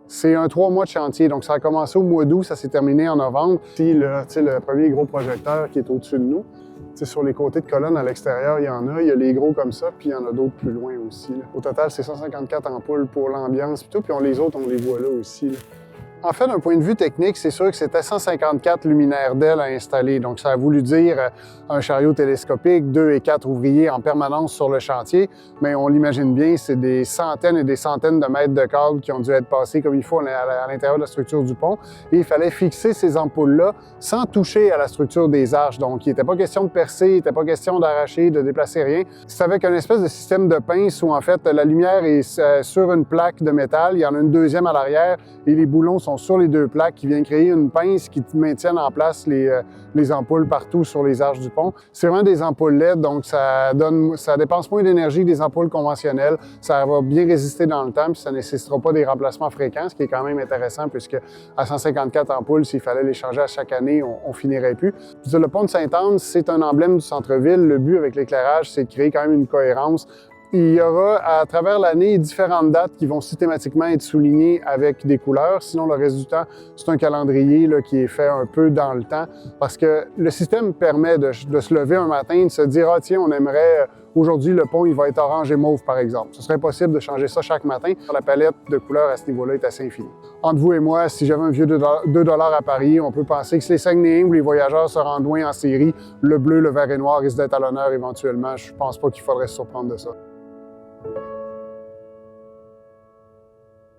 C'est un 3 mois de chantier, donc ça a commencé au mois d'août, ça s'est terminé en novembre. Ici, le premier gros projecteur qui est au-dessus de nous. T'sais, sur les côtés de colonne à l'extérieur, il y en a. Il y a les gros comme ça, puis il y en a d'autres plus loin aussi. Là. Au total, c'est 154 ampoules pour l'ambiance, puis les autres, on les voit là aussi. Là. En fait, d'un point de vue technique, c'est sûr que c'était 154 luminaires d'ailes à installer. Donc, ça a voulu dire un chariot télescopique, 2 et 4 ouvriers en permanence sur le chantier. Mais on l'imagine bien, c'est des centaines et des centaines de mètres de câbles qui ont dû être passés comme il faut à l'intérieur de la structure du pont. Et il fallait fixer ces ampoules-là sans toucher à la structure des arches. Donc, il n'était pas question de percer, il n'était pas question d'arracher, de déplacer rien. C'est avec un espèce de système de pince où, en fait, la lumière est sur une plaque de métal. Il y en a une deuxième à l'arrière et les boulons sont sur les deux plaques qui vient créer une pince qui maintienne en place les ampoules partout sur les arches du pont. C'est vraiment des ampoules LED, donc ça dépense moins d'énergie que des ampoules conventionnelles. Ça va bien résister dans le temps, puis ça ne nécessitera pas des remplacements fréquents, ce qui est quand même intéressant puisque à 154 ampoules, s'il fallait les changer à chaque année, on finirait plus. Puis, le pont de Sainte-Anne, c'est un emblème du centre-ville. Le but avec l'éclairage, c'est de créer quand même une cohérence. Il y aura à travers l'année différentes dates qui vont systématiquement être soulignées avec des couleurs. Sinon, le reste du temps, c'est un calendrier là, qui est fait un peu dans le temps parce que le système permet de se lever un matin et de se dire « Ah tiens, on aimerait aujourd'hui le pont, il va être orange et mauve par exemple ». Ce serait possible de changer ça chaque matin. La palette de couleurs à ce niveau-là est assez infinie. Entre vous et moi, si j'avais un vieux 2 $ à Paris, on peut penser que si les Saguenayens ou les voyageurs se rendent loin en série, le bleu, le vert et noir risque d'être à l'honneur éventuellement. Je pense pas qu'il faudrait se surprendre de ça.